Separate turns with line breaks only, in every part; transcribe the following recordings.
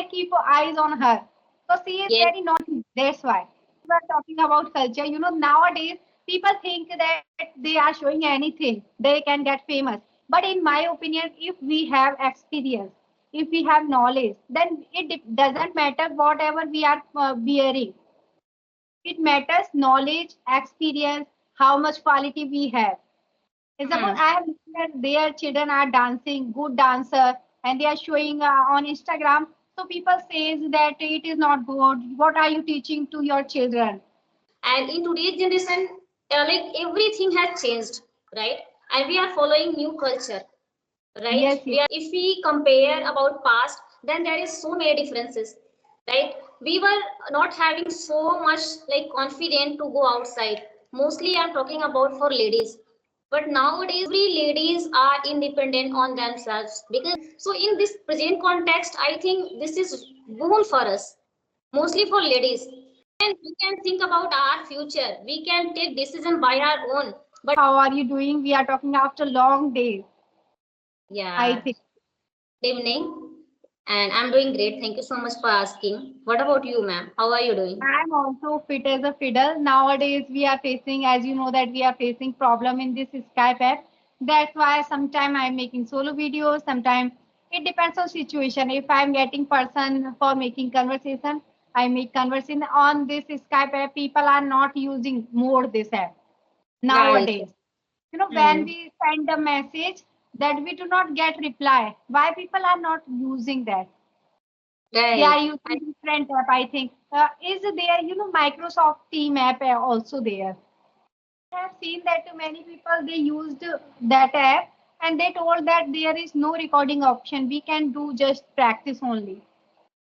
I keep eyes on her. So she is
Yes.
very naughty. That's why. We are talking about culture. Nowadays people think that they are showing anything, they can get famous. But in my opinion, if we have experience, if we have knowledge, then it doesn't matter whatever we are bearing. It matters knowledge, experience, how much quality we have. Suppose
Hmm.
I have seen that their children are dancing, good dancer, and they are showing on Instagram. So people says that it is not good. What are you teaching to your children?
And in today's generation, like everything has changed, right? And we are following new culture, right?
Yes, yes.
If we compare about past, then there is so many differences, right? We were not having so much like confident to go outside. Mostly I'm talking about for ladies. But nowadays every ladies are independent on themselves, because so in this present context, I think this is boon for us, mostly for ladies. And we can think about our future. We can take decision by our own. But
How are you doing? We are talking after long days, I
yeah,
think.
good evening. And I'm doing great. Thank you so much for asking. What about you, ma'am? How are you doing?
I'm also fit as a fiddle. Nowadays, we are facing, as you know, that we are facing problem in this Skype app. That's why sometimes I'm making solo videos. Sometimes it depends on situation. If I'm getting person for making conversation, I make conversation on this Skype app. People are not using more this app
Right.
nowadays. When
Hmm.
we send a message that we do not get reply, why people are not using that? They are
Right.
using different app, I think. Is there, Microsoft Team app also there? I have seen that many people they used that app and they told that there is no recording option. We can do just practice only.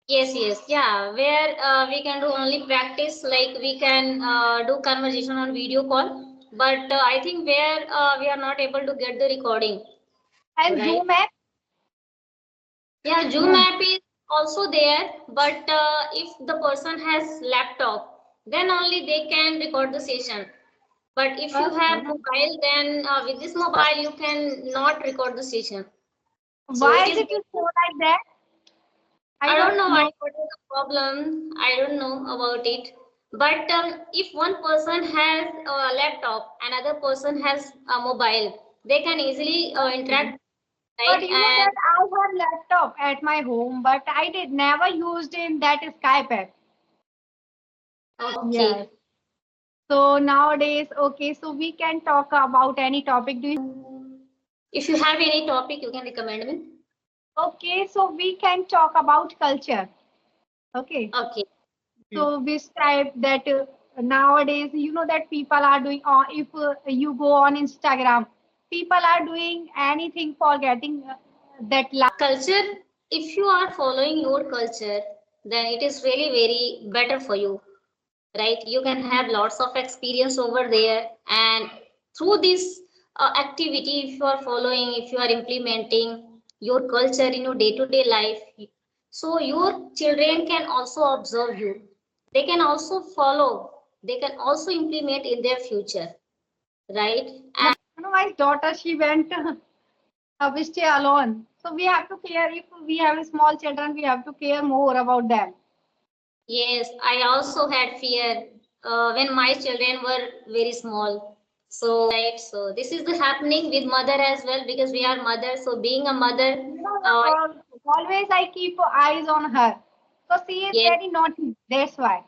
Yes, yes, yeah. Where we can do only practice, like we can do conversation on video call. But I think where we are not able to get the recording,
And
right?
Zoom app,
Yeah, Zoom
Zoom.
app is also there, but if the person has laptop, then only they can record the session. But if you have
Okay.
mobile, then with this mobile you can not record the session. So
Why
it
is
is
it you so like that? I
I don't
want
know
to know.
what is the problem. I don't know about it. But if one person has a laptop, another person has a mobile, they can easily
Okay.
interact,
But
right?
you know
And
that I have laptop at my home, but I did never used in that Skype app. Yes.
okay.
So nowadays, okay, so we can talk about any topic. Do you?
If you have any topic, you can recommend me.
Okay, so we can talk about culture. Okay.
Okay. Hmm.
So we describe that nowadays, that people are doing, if you go on Instagram, people are doing anything for getting that
Culture, if you are following your culture, then it is really very better for you, right? You can have lots of experience over there, and through this activity, if you are following, if you are implementing your culture in your day-to-day life, so your children can also observe you. They can also follow. They can also implement in their future, right?
my daughter, she went we stay alone. So we have to care if we have small children, we have to care more about them.
Yes, I also had fear when my children were very small. So, right, so this is the happening with mother as well, because we are mother. So, being a mother, uh,
Always I keep eyes on her. So she is
yes,
very naughty. That's why.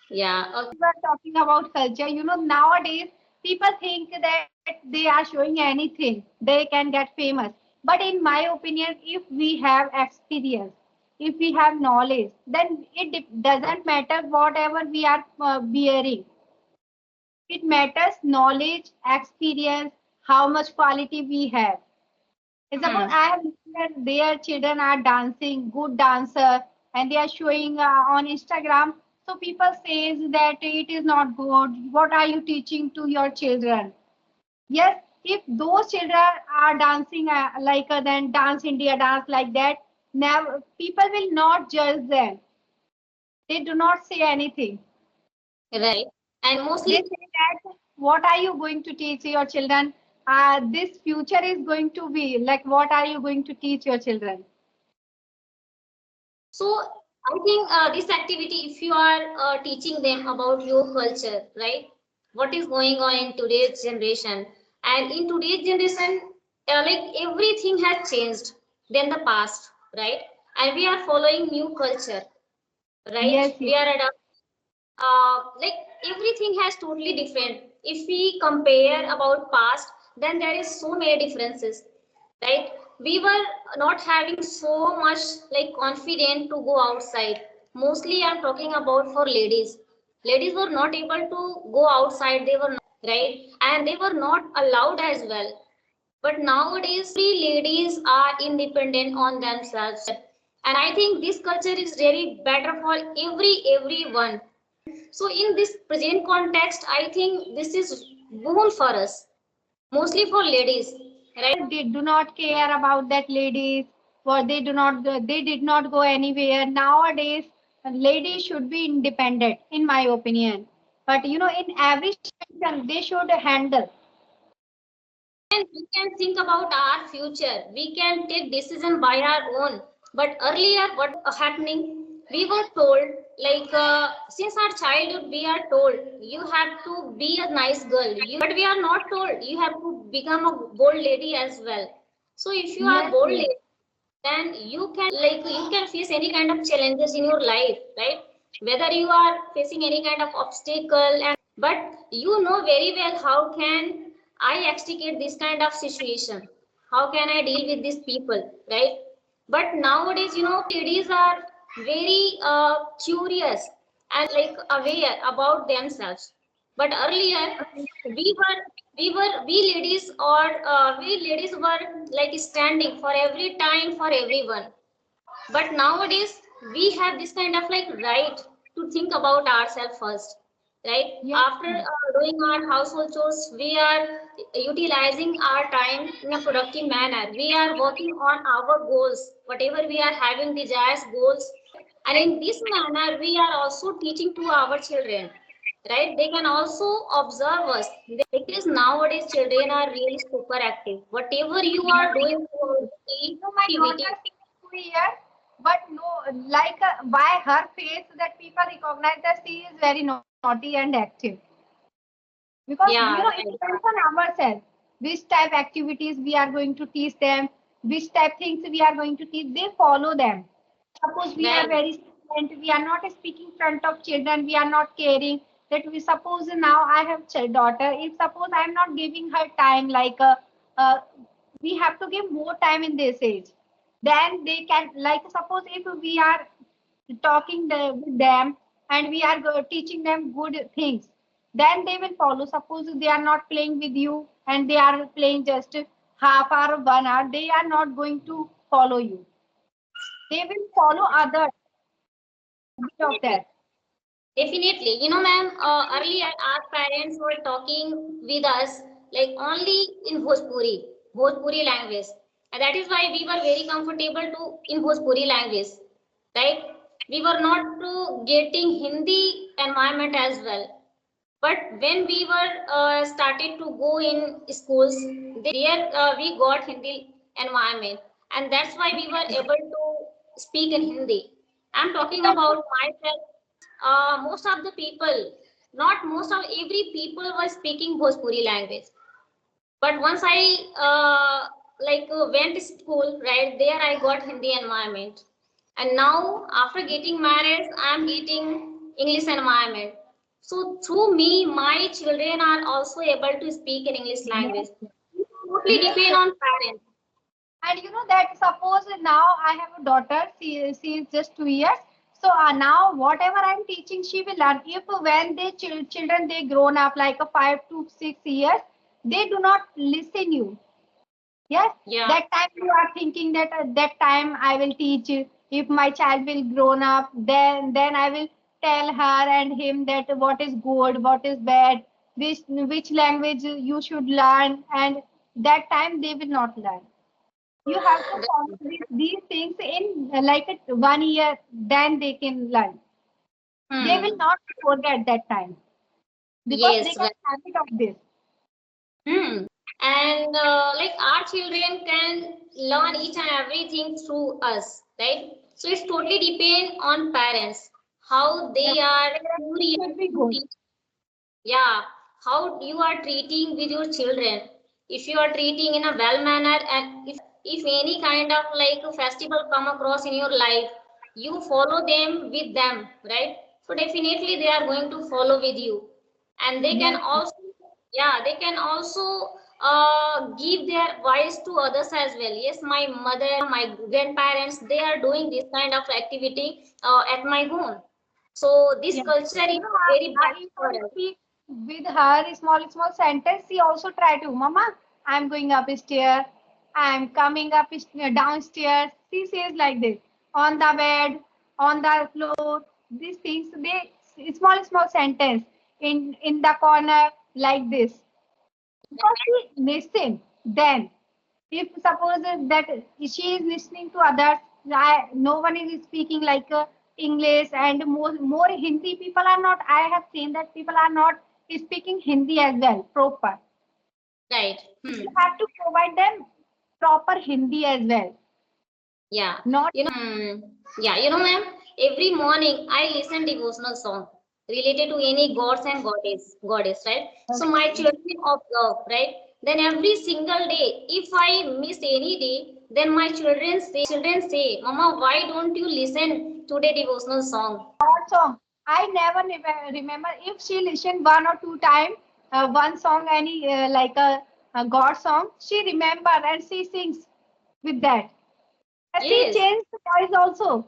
yeah, okay,
We are talking about culture. Nowadays people think that they are showing anything, they can get famous. But in my opinion, if we have experience, if we have knowledge, then it doesn't matter whatever we are bearing. It matters knowledge, experience, how much quality we have. Suppose
hmm,
I have seen that their children are dancing, good dancer, and they are showing on Instagram. So people says that it is not good. What are you teaching to your children? Yes, if those children are dancing like then Dance India dance like that, never people will not judge them. They do not say anything.
right. And
They
mostly,
say that what are you going to teach your children? This future is going to be like what are you going to teach your children?
So I think this activity, if you are teaching them about your culture, right? What is going on in today's generation? And in today's generation, like everything has changed than the past, right? And we are following new culture, right?
Yes,
We
yes.
are like everything has totally different. If we compare about past, then there is so many differences, right? We were not having so much like confident to go outside. Mostly I'm talking about for ladies. Ladies were not able to go outside, they were not, right? And they were not allowed as well. But nowadays every ladies are independent on themselves, and I think this culture is really better for everyone. So in this present context, I think this is boon for us, mostly for ladies, right?
They do not care about that ladies, or they do not they did not go anywhere. Nowadays ladies should be independent in my opinion, but in every situation they should handle.
And we can think about our future. We can take decision by our own. But earlier, what happening? We were told, like since our childhood, we are told you have to be a nice girl. But we are not told you have to become a bold lady as well. So if you are
Yes,
bold
yes.
lady, then you can face any kind of challenges in your life, right? Whether you are facing any kind of obstacle, and but you know very well how can I extricate this kind of situation, how can I deal with these people, right? But nowadays, ladies are very curious and like aware about themselves. But earlier, we were we ladies or we ladies were like standing for every time for everyone. But nowadays we have this kind of like right to think about ourselves first, right?
Yes,
After doing our household chores, we are utilizing our time in a productive manner. We are working on our goals, whatever we are having desires, goals. And in this manner we are also teaching to our children, right? They can also observe us, because nowadays children are really super active. Whatever you are doing throughout the day,
my daughter
activity.
is 2 years, but no, like by her face that people recognize that she is very naughty and active. Because
Yeah,
it
right.
depends on ourselves which type activities we are going to teach them, which type things we are going to teach, they follow them. Suppose we are
Right.
very silent, we are not speaking in front of children, we are not caring, that we suppose now I have daughter, if suppose I am not giving her time, like uh, we have to give more time in this age, then they can, like suppose if we are talking with them and we are teaching them good things, then they will follow. Suppose they are not playing with you and they are playing just half hour or 1 hour, they are not going to follow you, they will follow others of
Definitely.
that.
Definitely. Ma'am, earlier our parents were talking with us like only in Bhojpuri language. And that is why we were very comfortable to in Bhojpuri language, right? We were not to getting Hindi environment as well. But when we were started to go in schools, there we got Hindi environment, and that's why we were able to speak in Hindi. I'm talking
Because
about myself. Most of the people, not most of every people were speaking Bhojpuri language. But once I went to school, right there, I got Hindi environment, and now after getting married, I'm getting English environment. So through me, my children are also able to speak in English language.
yes,
It totally
yes,
depend
yes.
on parents.
And that suppose now I have a daughter, she is just 2 years. So now whatever I'm teaching, she will learn. If when they children they grown up like a 5 to 6 years, they do not listen you. Yes,
Yeah,
that time you are thinking that that time I will teach. If my child will grown up, then I will tell her and him that what is good, what is bad, which language you should learn, and that time they will not learn. You have to follow these things in like 1 year, then they can learn. They will
hmm.
not forget that time because they
Yes,
can
right.
habit of this.
Hmm. And like our children can learn each and everything through us, right? So it's totally depend on parents how they are curious
Should be
to
good.
teach. Yeah, how you are treating with your children. If you are treating in a well manner, and if any kind of like a festival come across in your life, you follow them with them, right? So definitely they are going to follow with you, and they can
Yes.
also, yeah, they can also give their voice to others as well. Yes, my mother, my grandparents, they are doing this kind of activity at my home. So this
Yes.
culture is
You know,
very bad
if
for
I
us.
speak with her small sentence, she also try to, Mama, I'm going upstairs. I'm coming downstairs. She says like this, on the bed, on the floor. These things, they small sentence in the corner like this. Because she listen. Then, if suppose that she is listening to others, no one is speaking like English, and more Hindi people are not. I have seen that people are not speaking Hindi as well proper.
Right.
You have to provide them proper Hindi as well.
Yeah.
Not
Yeah, you know, ma'am, every morning I listen devotional song related to any gods and goddess, right? So my
okay.
children observe, right? Then every single day, if I miss any day, then my children say, Mama, why don't you listen to the devotional song?
God song. I never remember if she listened one or two time one song, any like a God song. She remember and she sings with that. And she
Yes.
changed the voice also.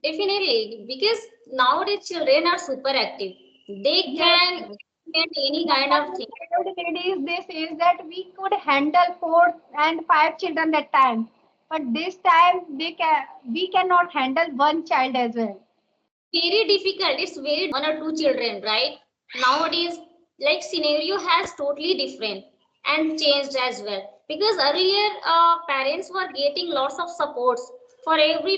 Definitely, because nowadays children are super active. They
Yes.
can get any
But
kind of thing.
old ladies, they say that we could handle 4 and 5 children that time. But this time we cannot handle one child as well.
Very difficult. It's very one or two children, right? Nowadays, like scenario has totally different and changed as well. Because earlier, parents were getting lots of supports for every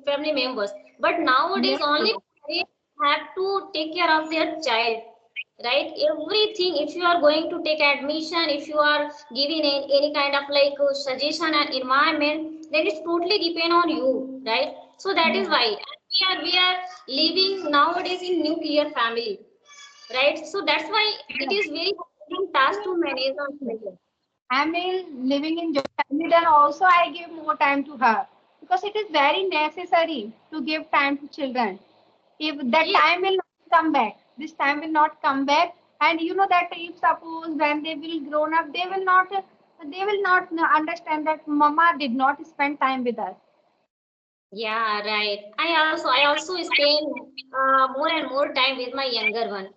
family members, but nowadays
Yes.
only parents have to take care of their child, right? Everything. If you are going to take admission, if you are giving any kind of like suggestion and environment, then it's totally depend on you, right? So that is
Yes.
why we are living nowadays in nuclear family, right? So that's why it
Yes.
is very challenging task to manage on children.
I mean, living in joint family, then also I give more time to her because it is very necessary to give time to children. If that
Yes,
time will not come back, this time will not come back, and you know that if suppose when they will grown up, they will not understand that Mama did not spend time with us.
yeah, right. I also spend more and more time with my younger one,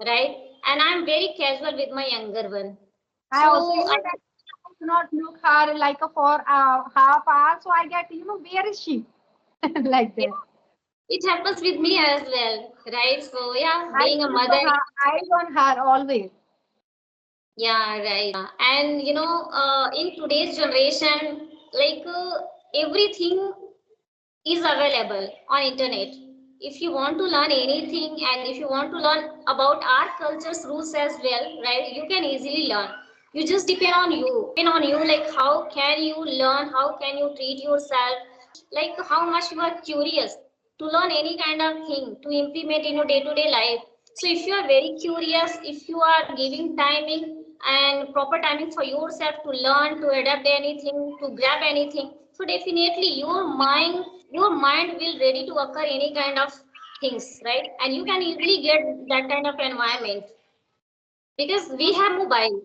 right? And I'm very casual with my younger one.
I also,
So
you know, that I do not look her like a for half hour, so I get, where is she? Like
yeah,
that.
it happens with me as well, right? So yeah,
I
being a
keep
mother,
eyes on her always.
yeah, right. And in today's generation, like everything is available on internet. If you want to learn anything and if you want to learn about our culture's rules as well, right, you can easily learn. You just depend on you, like how can you learn, how can you treat yourself, like how much you are curious to learn any kind of thing to implement in your day-to-day life. So if you are very curious, if you are giving timing and proper timing for yourself to learn, to adapt anything, to grab anything, so definitely your mind will ready to occur any kind of things, right? And you can easily get that kind of environment because we have mobile.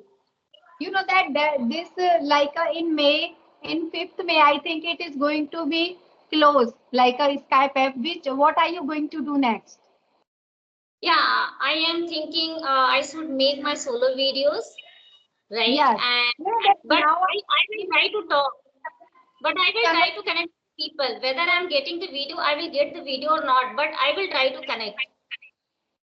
You know that this like in May, in 5th May, I think it is going to be closed, like a Skype app. Which what are you going to do next?
Yeah, I am thinking I should make my solo videos, right?
Yes.
And
You know that
but
now
I will try to talk, but I will try to
conversation.
connect with people. Whether I'm getting the video, I will get the video or not, but I will try to connect.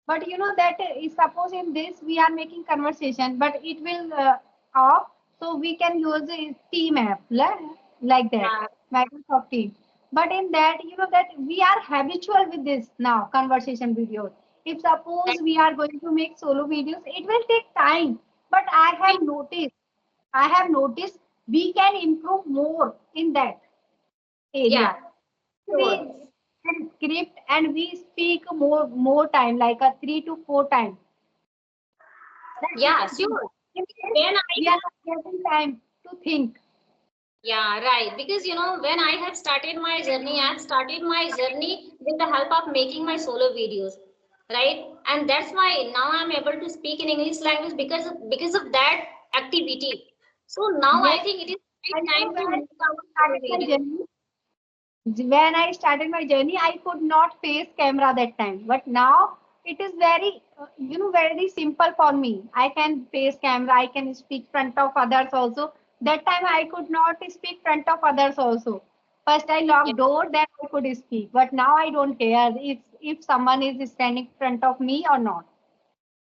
But you know that suppose in this we are making conversation, but it will off, so we can use a Team app like that,
Yeah,
Microsoft Team. But in that, you know that we are habitual with this now conversation videos. If suppose
that
we are going to make solo videos, it will take time. But I have noticed we can improve more in that
yeah,
area.
Sure.
we script and we speak more time, like a 3 to 4 times. That
Yeah,
because
sure.
in case
When
we are not getting time to think.
Yeah, right. Because when I have started my journey, I have started my journey with the help of making my solo videos, right? And that's why now I'm able to speak in English language because of that activity. So now I
Yes,
think it is
and
right time to
when I
make our solo
started my
video.
journey, I could not face camera that time. But now it is very, very simple for me. I can face camera. I can speak front of others also. That time I could not speak front of others also. First I
Yeah,
locked door, then I could speak. But now I don't care if someone is standing front of me or not.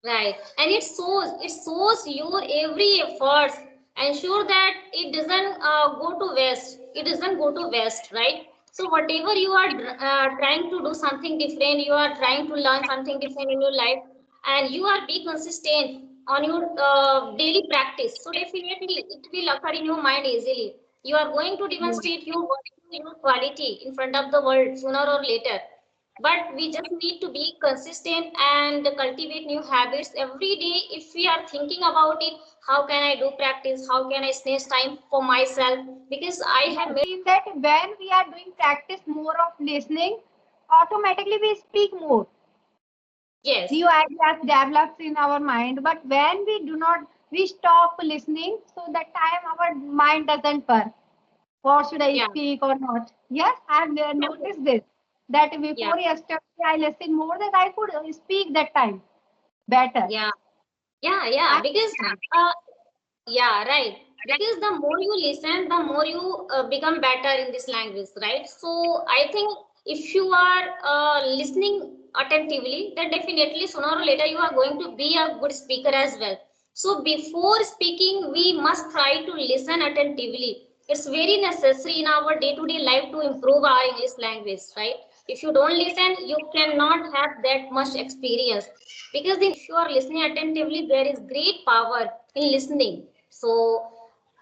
right. And it shows your every efforts. Ensure that it doesn't go to waste. It doesn't go to waste, right? So whatever you are trying to do something different, you are trying to learn something different in your life, and you are be consistent on your daily practice. So definitely it will occur in your mind easily. You are going to demonstrate your work, your quality in front of the world sooner or later. But we just need to be consistent and cultivate new habits every day. If we are thinking about it, how can I do practice, how can I snatch time for myself, because I
Yes,
have made.
in that when we are doing practice more of listening, automatically we speak more.
Yes.
New ideas develops in our mind. But when we do not, we stop listening, so that time our mind doesn't work. What should I
Yeah.
speak or not? Yes, I have noticed this. That
Yeah.
before yesterday I listened more, that I could speak that time better.
Yeah. Yeah,
I,
because uh, yeah, right. Because the more you listen, the more you become better in this language, right? So I think if you are listening attentively, then definitely sooner or later you are going to be a good speaker as well. So before speaking, we must try to listen attentively. It's very necessary in our day-to-day life to improve our English language, right? If you don't listen, you cannot have that much experience. Because if you are listening attentively, there is great power in listening. So,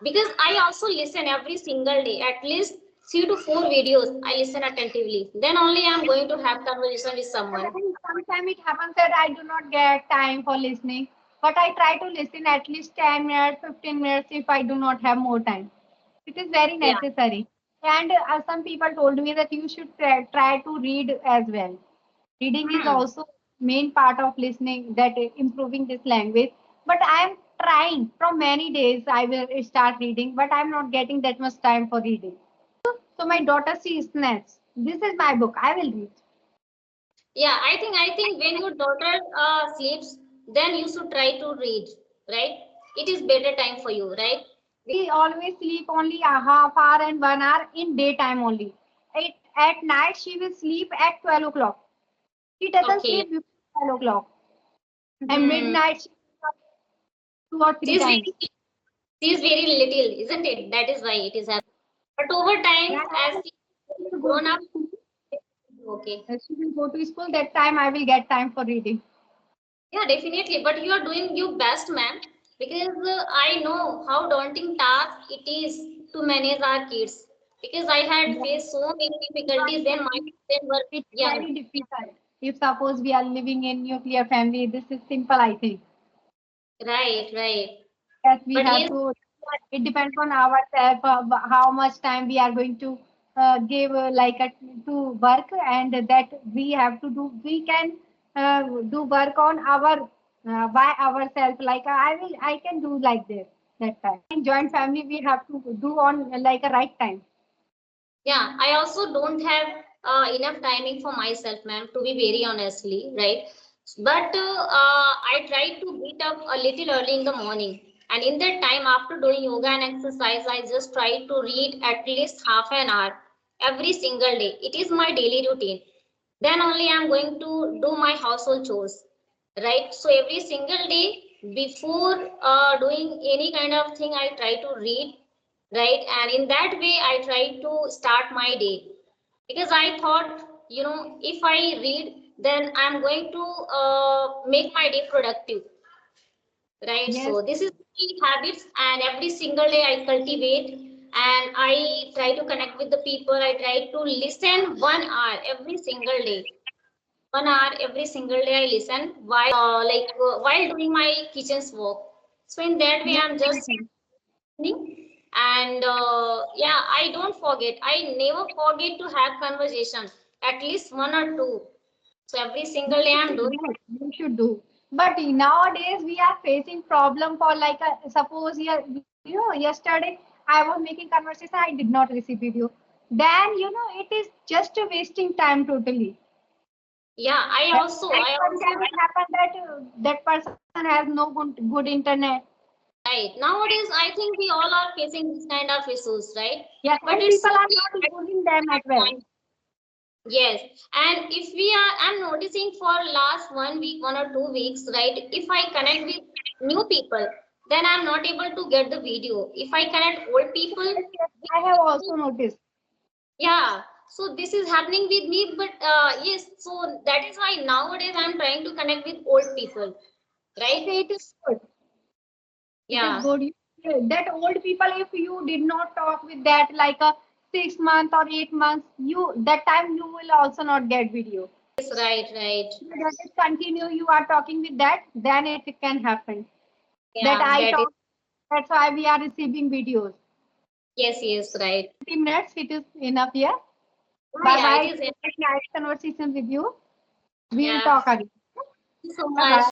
because I also listen every single day, at least 3 to 4 videos, I listen attentively. Then only I'm going to have conversation with someone.
sometimes it happens that I do not get time for listening, but I try to listen at least 10 minutes, 15 minutes if I do not have more time. It is very
Yeah,
necessary. And some people told me that you should try to read as well. Reading is
hmm.
also main part of listening, that improving this language. But I am trying from many days. I will start reading, but I'm not getting that much time for reading. So my daughter, she snacks. This is my book. I will read.
Yeah. I think when your daughter sleeps, then you should try to read, right? It is better time for you, right?
She always sleep only a half hour and 1 hour in daytime only. At night she will sleep at 12 o'clock. She doesn't
Okay.
sleep before 12 o'clock. And
Hmm.
midnight she wakes up 2 or 3
She's
times.
very, she's very little, isn't it? That is why it is happening. But over time,
When
as
I
she
will go
grown
to
up,
school,
okay.
she will go to school. That time I will get time for reading.
Yeah, definitely. But you are doing your best, ma'am, because I know how daunting task it is to manage our kids. Because I had
Yeah.
faced so many
But
difficulties when my children were
it's
young.
very difficult. If suppose we are living in nuclear family, this is simple, I think.
Right, right.
Yes, we
But
have
yes,
to. It depends on ourselves how much time we are going to give to work, and that we have to do. We can do work on our by ourselves. I can do like this that time. In joint family, we have to do on like a right time.
yeah, I also don't have enough timing for myself, ma'am, to be very honestly, right? But I try to get up a little early in the morning. And in that time, after doing yoga and exercise, I just try to read at least half an hour every single day. It is my daily routine. Then only I'm going to do my household chores, right? So every single day, before doing any kind of thing, I try to read, right? And in that way, I try to start my day, because I thought, if I read, then I'm going to make my day productive, right?
Yes,
So this is the habits, and every single day I cultivate. and I try to connect with the people. I try to listen 1 hour every single day. 1 hour every single day I listen while doing my kitchen's work. So in that way,
Yeah.
I'm just listening. And yeah, I don't forget. I never forget to have conversation, at least one or two. So every single day I'm doing.
You should do. But nowadays we are facing problem for like suppose yesterday I was making conversation, I did not receive video. Then it is just wasting time totally.
Yeah,
At one
I
time it happened that that person has no good internet.
right. Nowadays, I think we all are facing this kind of issues, right?
Yes,
But
and
it's
people are
okay.
not using them as well.
Yes, and if we are, I'm noticing for last 1 week, 1 or 2 weeks, right? If I connect with new people, then I'm not able to get the video. If I connect old people,
Yes, yes, I have also noticed.
yeah. So this is happening with me, but yes, so that is why nowadays I'm trying to connect with old people, right?
Okay, it is good. It is
Yeah.
good. That old people, if you did not talk with that like a 6 month or 8 months, you that time you will also not get video.
Yes, right, right.
That is continue. You are talking with that, then it can happen. That
Yeah,
I
that is,
talk. That's why we are receiving videos.
yes, yes, right.
30 minutes. It is enough here.
Yeah,
Bye
yeah, it
bye.
is.
Nice conversation with you. We will
Yeah.
talk again.
Thank you so
Bye bye.
much.